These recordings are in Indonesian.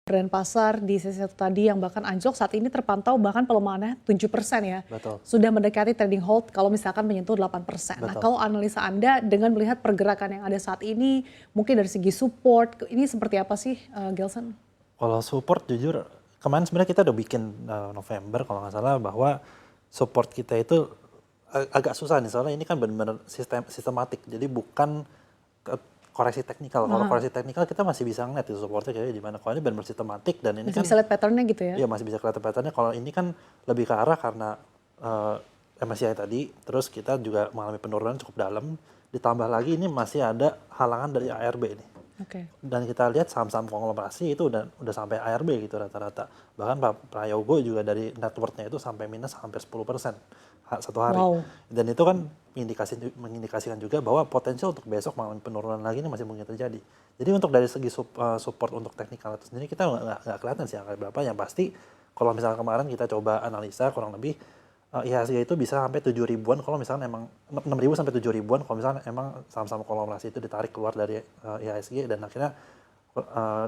brand pasar di sesi satu tadi yang bahkan anjlok saat ini terpantau bahkan pelemahannya 7% ya. Betul. Sudah mendekati trading hold kalau misalkan menyentuh 8%. Nah, Betul. kalau analisa Anda dengan melihat pergerakan yang ada saat ini, mungkin dari segi support, ini seperti apa sih, Gelson? Kalau support jujur, kemarin sebenarnya kita udah bikin November kalau nggak salah bahwa support kita itu agak susah nih soalnya ini kan benar-benar sistematik, jadi bukan koreksi teknikal. Kalau koreksi teknikal kita masih bisa ngeliat itu supportnya kayak di mana. Kalau ini benar-benar sistematik dan ini Masih kan bisa lihat patternnya gitu ya? iya masih bisa kelihatan patternnya. Kalau ini kan lebih ke arah karena MSCI tadi, terus kita juga mengalami penurunan cukup dalam, ditambah lagi ini masih ada halangan dari ARB ini. Oke. Dan kita lihat saham-saham konglomerasi itu udah sampai ARB gitu rata-rata. Bahkan Pak Prayogo juga dari net worth-nya itu sampai minus hampir 10% satu hari. Wow. Dan itu kan mengindikasikan juga bahwa potensial untuk besok mengalami penurunan lagi ini masih mungkin terjadi. Jadi untuk dari segi support untuk teknikal itu sendiri kita nggak kelihatan sih angka berapa. Yang pasti kalau misalnya kemarin kita coba analisa kurang lebih IHSG itu bisa sampai 7 ribuan kalau misalnya emang 6 ribu sampai 7 ribuan kalau misalnya emang saham-saham konglomerasi itu ditarik keluar dari IHSG dan akhirnya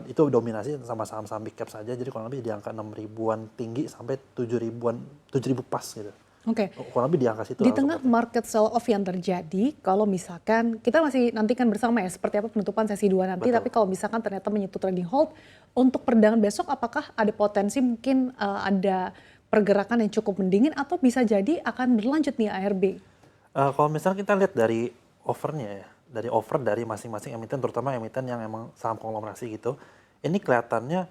itu dominasi sama saham-saham big cap saja, jadi kurang lebih di angka 6 ribuan tinggi sampai 7 ribuan 7 ribu pas gitu. Oke. Kurang lebih di angka situ. Di tengah market sell off yang terjadi, kalau misalkan kita masih nantikan bersama ya seperti apa penutupan sesi 2 nanti, Betul. tapi kalau misalkan ternyata menyentuh trading hold, untuk perdagangan besok apakah ada potensi mungkin ada pergerakan yang cukup mendingin atau bisa jadi akan berlanjut nih ARB? Kalau misalnya kita lihat dari offernya ya, dari offer dari masing-masing emiten, terutama emiten yang emang saham konglomerasi gitu, ini kelihatannya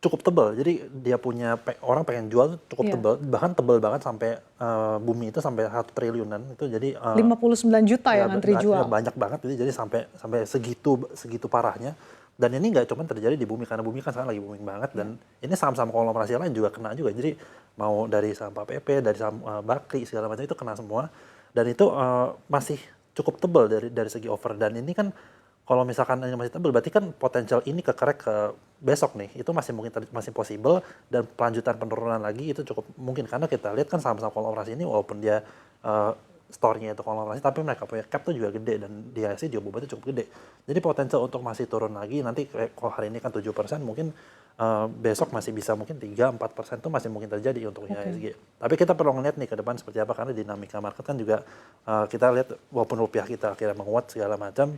cukup tebal. Jadi dia punya orang pengen jual cukup tebal, bahkan tebal banget sampai bumi itu sampai 1 triliunan itu. Jadi 59 juta yang antri jual. Banyak banget, jadi sampai segitu parahnya. Dan ini nggak cuma terjadi di bumi, karena bumi kan sekarang lagi booming banget, dan ini saham-saham konglomerasi lain juga kena juga. Jadi mau dari saham PP, dari saham Bakri segala macam itu kena semua. Dan itu masih cukup tebal dari segi offer. Dan ini kan kalau misalkan ini masih tebal, berarti kan potensial ini kekerek ke besok nih, itu masih mungkin masih possible, dan pelanjutan penurunan lagi itu cukup mungkin, karena kita lihat kan saham-saham konglomerasi ini walaupun dia store-nya itu konglomerasi, tapi mereka punya cap tuh juga gede, dan di IHSG juga bobotnya cukup gede. Jadi potensial untuk masih turun lagi, nanti kalau hari ini kan 7%, mungkin besok masih bisa mungkin 3-4% tuh masih mungkin terjadi untuk IHSG. Tapi kita perlu ngeliat nih ke depan seperti apa, karena dinamika market kan juga kita lihat walaupun rupiah kita akhirnya menguat segala macam,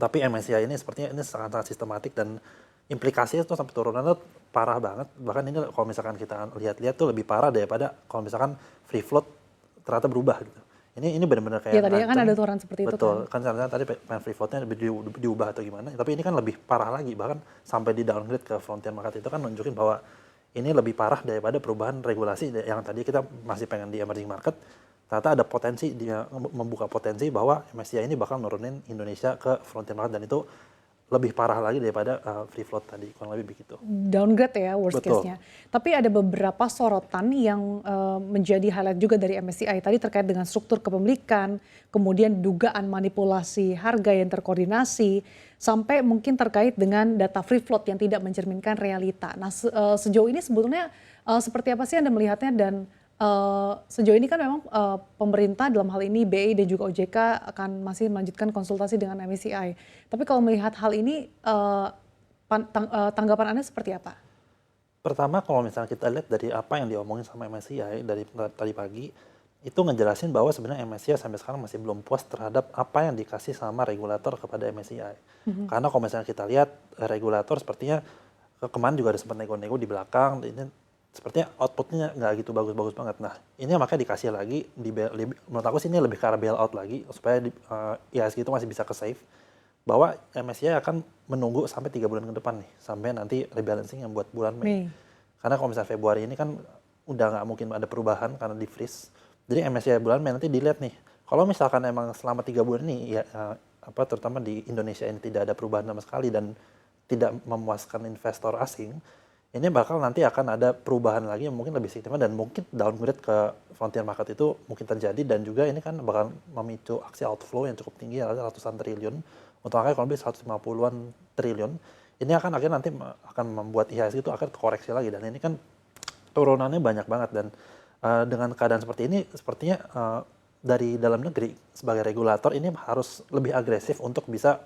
tapi MSCI ini sepertinya ini sangat-sangat sistematik, dan implikasinya tuh sampai turunan tuh parah banget. Bahkan ini kalau misalkan kita lihat-lihat tuh lebih parah daripada kalau misalkan free float ternyata berubah gitu. Ini benar-benar kayak tadi kan ada aturan seperti itu betul, kan sebenarnya tadi free floatnya diubah atau gimana, tapi ini kan lebih parah lagi, bahkan sampai di downgrade ke frontier market. Itu kan nunjukin bahwa ini lebih parah daripada perubahan regulasi yang tadi kita masih pengen di emerging market. Ternyata ada potensi, dia membuka potensi bahwa MSCI ini bakal nurunin Indonesia ke frontier market, dan itu lebih parah lagi daripada free float tadi, kurang lebih begitu. Downgrade ya worst case-nya. Tapi ada beberapa sorotan yang menjadi highlight juga dari MSCI tadi terkait dengan struktur kepemilikan, kemudian dugaan manipulasi harga yang terkoordinasi, sampai mungkin terkait dengan data free float yang tidak mencerminkan realita. Nah sejauh ini sebetulnya seperti apa sih Anda melihatnya, dan sejauh ini kan memang pemerintah dalam hal ini BI dan juga OJK akan masih melanjutkan konsultasi dengan MSCI. Tapi kalau melihat hal ini tanggapan Anda seperti apa? Pertama kalau misalnya kita lihat dari apa yang diomongin sama MSCI dari tadi pagi, itu ngejelasin bahwa sebenarnya MSCI sampai sekarang masih belum puas terhadap apa yang dikasih sama regulator kepada MSCI. Karena kalau misalnya kita lihat regulator sepertinya kemarin juga ada sempat nego-nego di belakang, ini sepertinya outputnya nggak gitu bagus-bagus banget. Nah ini makanya dikasih lagi, menurut aku sih ini lebih ke arah bailout lagi, supaya IHSG itu masih bisa ke save, bahwa MSCI akan menunggu sampai 3 bulan ke depan nih, sampai nanti rebalancing yang buat bulan Mei. Karena kalau misalnya Februari ini kan udah nggak mungkin ada perubahan karena di freeze. Jadi MSCI bulan Mei nanti dilihat nih, kalau misalkan emang selama 3 bulan ini ya terutama di Indonesia ini tidak ada perubahan sama sekali dan tidak memuaskan investor asing, ini bakal nanti akan ada perubahan lagi yang mungkin lebih signifikan, dan mungkin downgrade ke frontier market itu mungkin terjadi, dan juga ini kan bakal memicu aksi outflow yang cukup tinggi, ratusan triliun, untuk angka kurang lebih 150-an triliun. Ini akan akhirnya nanti akan membuat IHSG itu akan koreksi lagi, dan ini kan turunannya banyak banget, dan dengan keadaan seperti ini sepertinya dari dalam negeri sebagai regulator ini harus lebih agresif untuk bisa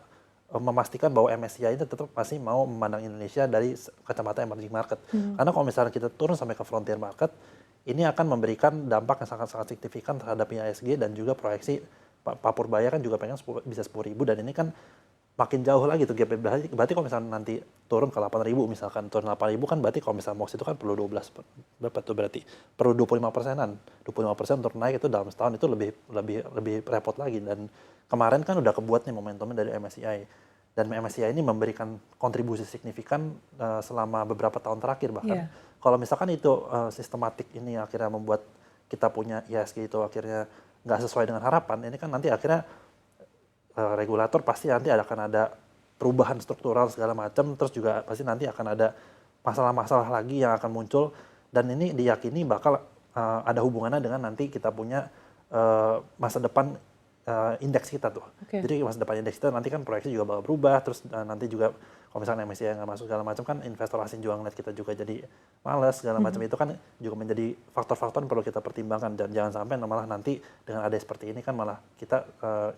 memastikan bahwa MSCI itu tetap masih mau memandang Indonesia dari kacamata emerging market. Karena kalau misalnya kita turun sampai ke frontier market, ini akan memberikan dampak yang sangat-sangat signifikan terhadap IHSG dan juga proyeksi Pak Purbaya kan juga pengen bisa 10.000 dan ini kan makin jauh lagi tuh gap. Berarti kalau misalnya nanti turun ke 8.000 misalkan, turun 8.000 kan berarti kalau misalnya MOX itu kan perlu 12, berapa tuh berarti? Perlu 25%-an. 25% untuk naik itu dalam setahun itu lebih repot lagi. Dan kemarin kan udah kebuat nih momentumnya dari MSCI. Dan MSCI ini memberikan kontribusi signifikan selama beberapa tahun terakhir bahkan. Kalau misalkan itu sistematik ini akhirnya membuat kita punya IHSG itu akhirnya nggak sesuai dengan harapan, ini kan nanti akhirnya regulator pasti nanti akan ada perubahan struktural segala macam, terus juga pasti nanti akan ada masalah-masalah lagi yang akan muncul, dan ini diyakini bakal ada hubungannya dengan nanti kita punya masa depan indeks kita tuh. Jadi masa depan indeks kita nanti kan proyeksi juga bakal berubah, terus nanti juga kalau misalnya MSCI nggak masuk segala macam kan investor asing juga ngeliat kita juga jadi males segala macam, itu kan juga menjadi faktor-faktor yang perlu kita pertimbangkan, dan jangan sampai malah nanti dengan ada seperti ini kan malah kita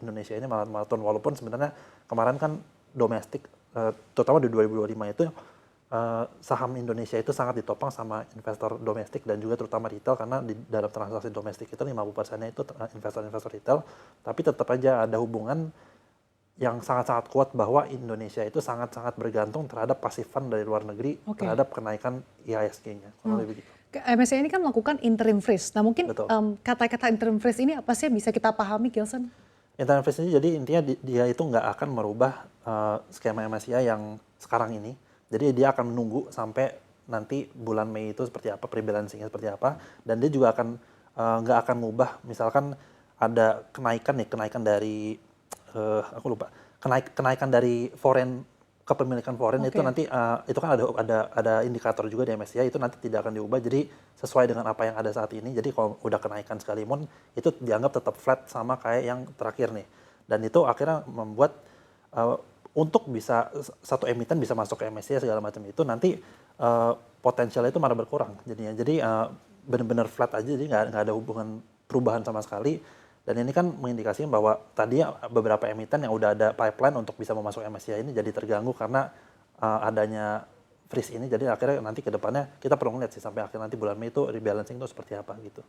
Indonesia ini malah turun, walaupun sebenarnya kemarin kan domestik terutama di 2025 itu saham Indonesia itu sangat ditopang sama investor domestik dan juga terutama retail, karena di dalam transaksi domestik itu 50%-nya itu investor-investor retail, tapi tetap aja ada hubungan yang sangat-sangat kuat bahwa Indonesia itu sangat-sangat bergantung terhadap passive fund dari luar negeri terhadap kenaikan IHSG-nya. MSCI ini kan melakukan interim freeze. Nah mungkin kata-kata interim freeze ini apa sih yang bisa kita pahami, Gilson? Interim freeze ini jadi intinya dia itu nggak akan merubah skema MSCI yang sekarang ini. Jadi dia akan menunggu sampai nanti bulan Mei itu seperti apa, pre-balancing-nya seperti apa, dan dia juga akan nggak akan mengubah misalkan ada kenaikan dari aku lupa, kenaikan dari kepemilikan foreign itu nanti itu kan ada indikator juga di MSCI, itu nanti tidak akan diubah, jadi sesuai dengan apa yang ada saat ini. Jadi kalau udah kenaikan sekalipun itu dianggap tetap flat sama kayak yang terakhir nih, dan itu akhirnya membuat untuk bisa satu emiten bisa masuk ke MSCI segala macam itu nanti potensialnya itu malah berkurang jadinya. Jadi benar-benar flat aja, jadi nggak ada hubungan perubahan sama sekali. Dan ini kan mengindikasikan bahwa tadi beberapa emiten yang udah ada pipeline untuk bisa memasuk MSCI ini jadi terganggu karena adanya freeze ini. Jadi akhirnya nanti ke depannya kita perlu ngeliat sih sampai akhir nanti bulan Mei itu rebalancing itu seperti apa gitu.